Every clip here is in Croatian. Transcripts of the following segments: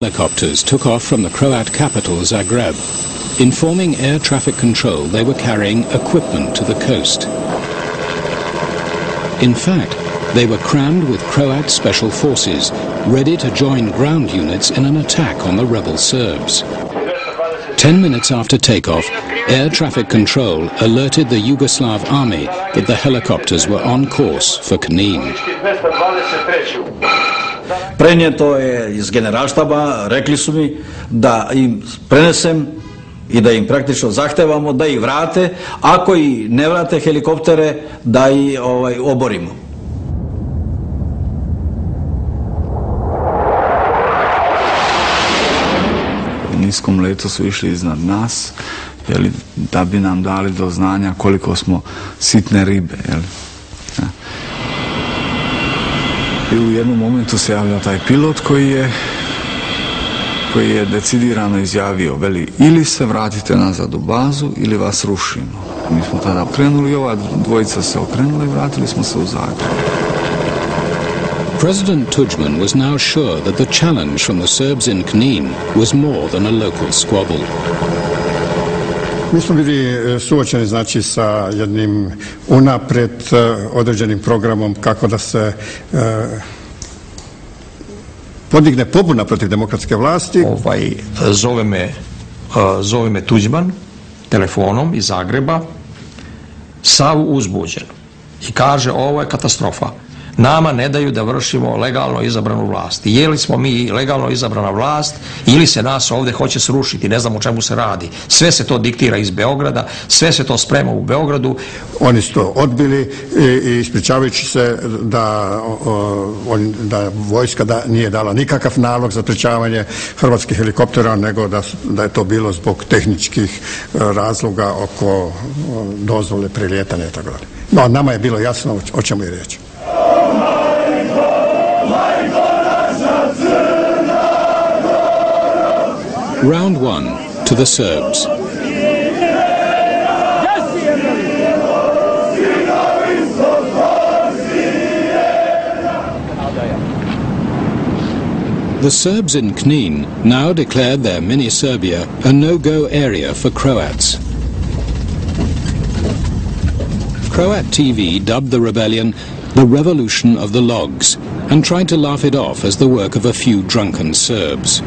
Helicopters took off from the Croat capital Zagreb. Informing air traffic control they were carrying equipment to the coast. In fact, they were crammed with Croat special forces, ready to join ground units in an attack on the rebel Serbs. 10 minutes after takeoff, air traffic control alerted the Yugoslav army that the helicopters were on course for Camino. Prenijeto je iz generalštaba, rekli su mi da im prenesem i da im praktično zahtevamo da ih vrate, ako i ne vrate helikoptere, da ih oborimo. U niskom letu su išli iznad nas, da bi nam dali do znanja koliko smo sitne ribe. I u jednom momentu se javlja taj pilot koji je decidirano izjavio, veli, ili se vratite nazad u bazu ili vas rušimo. Mi smo tada okrenuli i ova dvojica se okrenula i vratili smo se u Zagreb. President Tudjman was now sure that the challenge from the Serbs in Camino was more than a local squabble. Mi smo bili suočeni, znači, sa jednim unaprijed određenim programom kako da se podigne pobuna protiv demokratske vlasti. Zove me Tudjman telefonom iz Zagreba, sav uzbuđen, i kaže: ovo je katastrofa. Nama ne daju da vršimo legalno izabranu vlast. Je li smo mi legalno izabrana vlast ili se nas ovdje hoće srušiti? Ne znam o čemu se radi. Sve se to diktira iz Beograda, sve se to sprema u Beogradu. Oni su to odbili i ispričavajući se da vojska nije dala nikakav nalog za sprečavanje hrvatskih helikoptera, nego da je to bilo zbog tehničkih razloga oko dozvole prelijetanja i tako dalje. No, nama je bilo jasno o čemu je riječ. Round 1, to the Serbs. The Serbs in Knin now declared their mini-Serbia a no-go area for Croats. Croat TV dubbed the rebellion the Revolution of the Logs and tried to laugh it off as the work of a few drunken Serbs.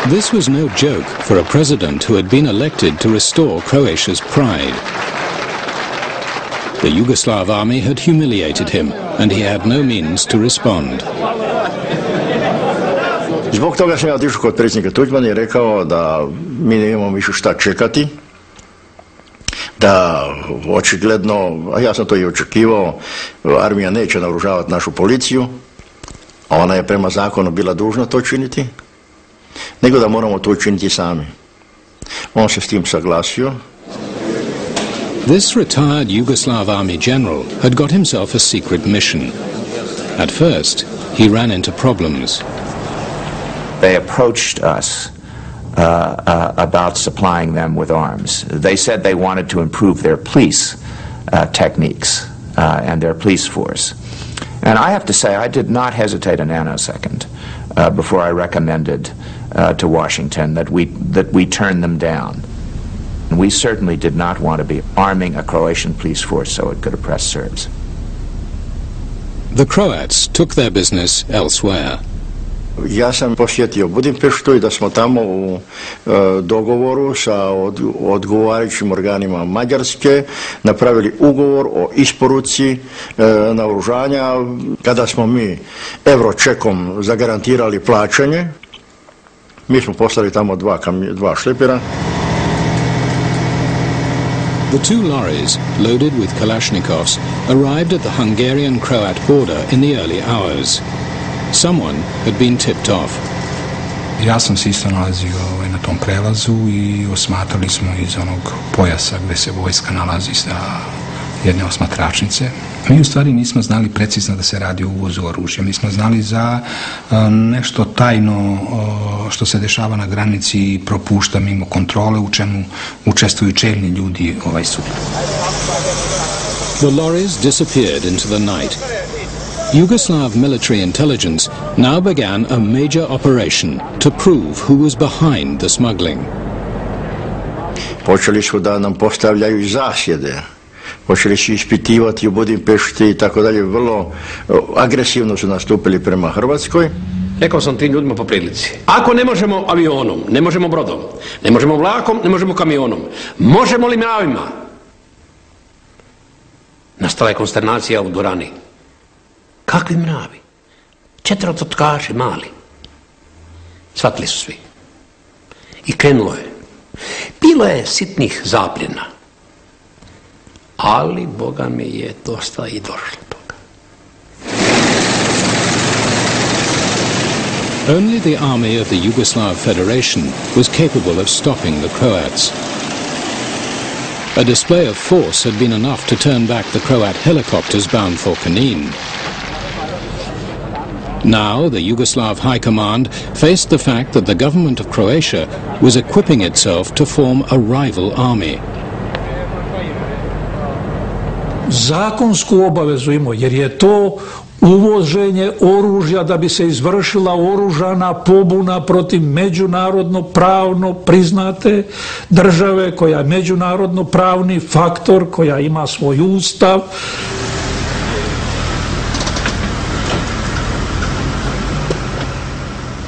This was no joke for a president who had been elected to restore Croatia's pride. The Yugoslav army had humiliated him, and he had no means to respond. Zbog toga sam ja otišao kod predsjednika Tudjmana i rekao da mi nemamo više šta čekati, da očigledno, a ja sam to i očekivao, armija neće naoružavati našu policiju, a ona je prema zakonu bila dužna to činiti, nego da moramo to učiniti sami. On se s tim saglasio. This retired Yugoslav army general had got himself a secret mission. At first, he ran into problems. They approached us about supplying them with arms. They said they wanted to improve their police techniques and their police force. And I have to say, I did not hesitate a nanosecond before I recommended to Washington that we turn them down. And we certainly did not want to be arming a Croatian police force so it could oppress Serbs. The Croats took their business elsewhere. Ja sam posjetio Budimpeštu i da smo tamo u dogovoru sa odgovarajućim organima Mađarske napravili ugovor o isporuci naoružanja. Kada smo mi euročekom zagarantirali plaćanje, mi smo poslali tamo dva šlepera. The two lorries, loaded with Kalashnikovs, arrived at the Hungarian-Croat border in the early hours. Someone had been tipped off. Ja sam se isto nalazio na tom prelazu i osmatrali smo iz onog pojasa gde se vojska nalazi sa jedne osmatračnice. Mi u stvari nismo znali precizno da se radi o uvozu oružja. Mi smo znali za nešto tajno što se dešava na granici i propušta mimo kontrole, u čemu učestvuju čelni ljudi suda. The lorries disappeared into the night. Yugoslav military intelligence now began a major operation to prove who was behind the smuggling. Počeli su da nam postavljaju zasjede. Počeli su ispitivati u Budimpešti i tako dalje. Vrlo agresivno su nastupili prema Hrvatskoj. Rekao sam tim ljudima po prilici. Ako ne možemo avionom, ne možemo brodom, ne možemo vlakom, ne možemo kamionom, možemo li mravima? Nastala je konsternacija u dvorani. Kakvi mravi? 4 totkaši mali. Shvatili su svi. I krenulo je. Bilo je sitnih zapljena. Ali, Boga mi je dosta i došlo toga. Only the army of the Yugoslav Federation was capable of stopping the Croats. A display of force had been enough to turn back the Croat helicopters bound for Kanin. Now, the Yugoslav High Command faced the fact that the government of Croatia was equipping itself to form a rival army. Zakonsku obavezu imao, jer je to uvoženje oružja da bi se izvršila oružana pobuna protiv međunarodno pravno priznate države, koja je međunarodno pravni faktor, koja ima svoj ustav.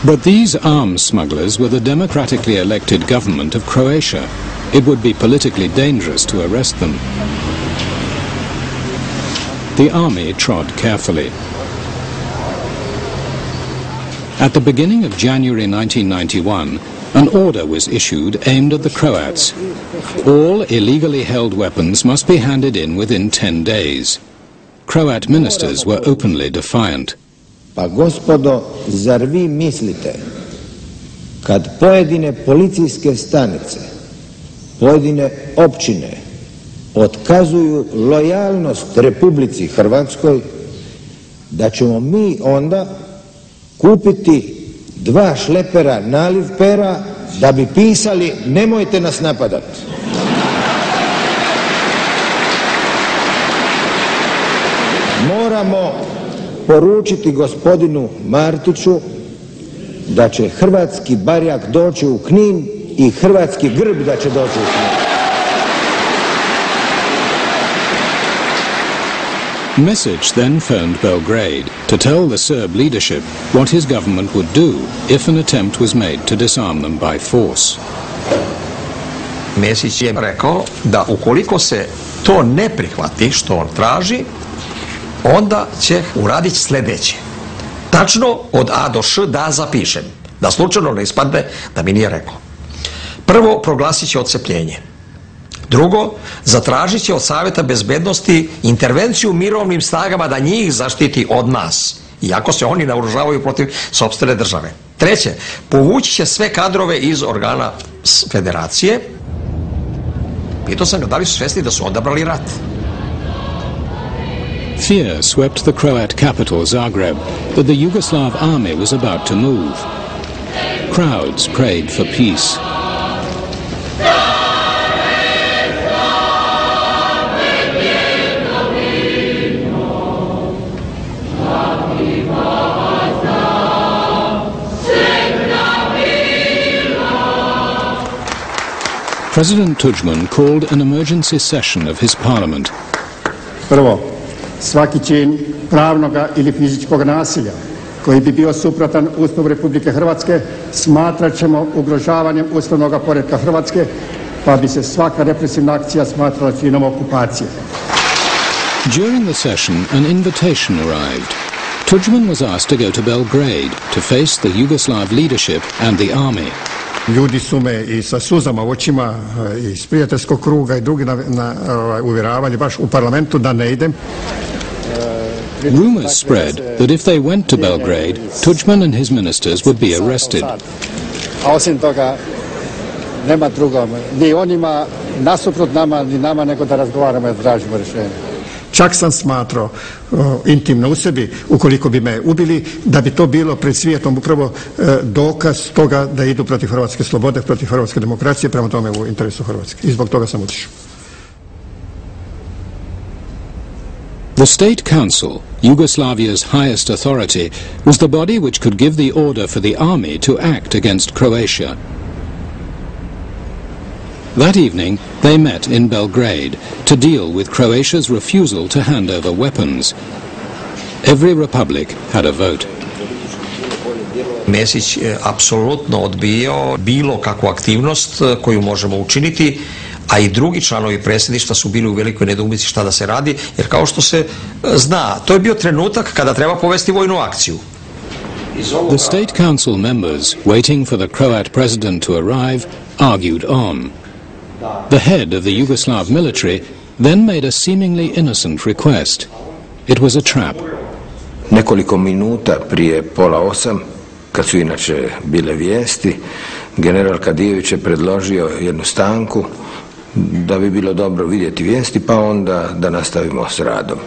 But these arms smugglers were the democratically elected government of Croatia. It would be politically dangerous to arrest them. The army trod carefully. At the beginning of January 1991, an order was issued aimed at the Croats. All illegally held weapons must be handed in within 10 days. Croat ministers were openly defiant. Pa gospodo, zar vi mislite kad pojedine policijske stanice, pojedine općine otkazuju lojalnost Republici Hrvatskoj, da ćemo mi onda kupiti 2 šlepera naliv pera da bi pisali nemojte nas napadati? Moramo poručiti gospodinu Martiću da će hrvatski barjak doći u Knin i hrvatski grb da će doći u Knin. Mesić then phoned Belgrade to tell the Serb leadership what his government would do if an attempt was made to disarm them by force. Mesić je rekao da ukoliko se to ne prihvati što on traži, onda će uraditi sljedeće. Tačno od A do Š da zapišem, da slučajno ne ispadne da mi nije rekao. Prvo, proglasit će odcepljenje. Drugo, zatražit će od Savjeta bezbednosti intervenciju mirovnim snagama da njih zaštiti od nas, iako se oni naoružavaju protiv sopstvene države. Treće, povući će sve kadrove iz organa federacije. Pitao sam ga da li su svesni da su odabrali rat. Fear swept the Croat capital Zagreb that the Yugoslav army was about to move. Crowds prayed for peace. President Tudjman called an emergency session of his parliament. Prvo, svaki čin pravnoga ili fizičkog nasilja koji bi bio suprotan Ustavu Republike Hrvatske smatrat ćemo ugrožavanjem ustavnog poretka Hrvatske, pa bi se svaka represivna akcija smatrala činom okupacije. During the session, an invitation arrived. Tudjman was asked to go to Belgrade to face the Yugoslav leadership and the army. Ljudi su me i sa suzama u očima iz prijateljskog kruga i drugi uvjeravali baš u parlamentu da ne idem. Rumors spread that if they went to Belgrade, Tudjman and his ministers would be arrested. A osim toga, nema drugo, ni onima nasuprot nama, ni nama, nego da razgovaramo i tražimo rješenje. Čak sam smatrao intimno u sebi, ukoliko bi me ubili, da bi to bilo pred svijetom upravo dokaz toga da idu protiv hrvatske slobode, protiv hrvatske demokracije, prema tome u interesu Hrvatske. I zbog toga sam otišao. The State Council, Yugoslavia's highest authority, was the body which could give the order for the army to act against Croatia. That evening, they met in Belgrade to deal with Croatia's refusal to hand over weapons. Every republic had a vote. Mesić je apsolutno odbijao bilo kakvu aktivnost koju možemo učiniti, a i drugi članovi predsjedništva su bili u velikoj nedoumici šta da se radi, jer kao što se zna, to je bio trenutak kada treba povesti vojnu akciju. The State Council members, waiting for the Croat president to arrive, argued on. The head of the Yugoslav military then made a seemingly innocent request. It was a trap. Nekoliko minuta prije 7:30, kad su inače bile vijesti, general Kadijević je predložio jednu stanku da bi bilo dobro vidjeti vijesti, pa onda da nastavimo s radom.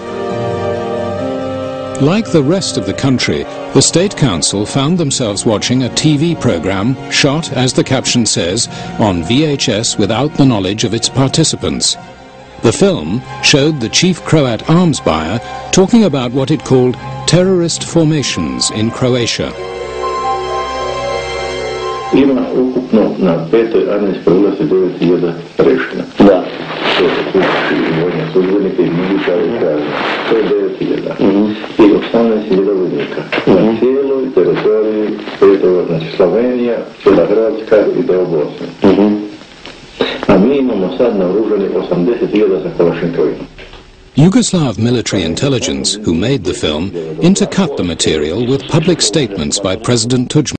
Like the rest of the country, the State Council found themselves watching a TV program shot, as the caption says, on VHS without the knowledge of its participants. The film showed the chief Croat arms buyer talking about what it called terrorist formations in Croatia. Ima ukupno na 5. armijskoj ulici 9.000 reština. Da. To je kući vojne službenike i miličare i kazne. To je 9.000. I 18.000 vojnika. Na cijeloj teritoriji 5. znači Slovenija, cijela Hrvatska i deo Bosne. A mi imamo sad naoružani 80.000 sa kalašnjikovima. Yugoslav military intelligence, who made the film, intercut the material with public statements by President Tudjman.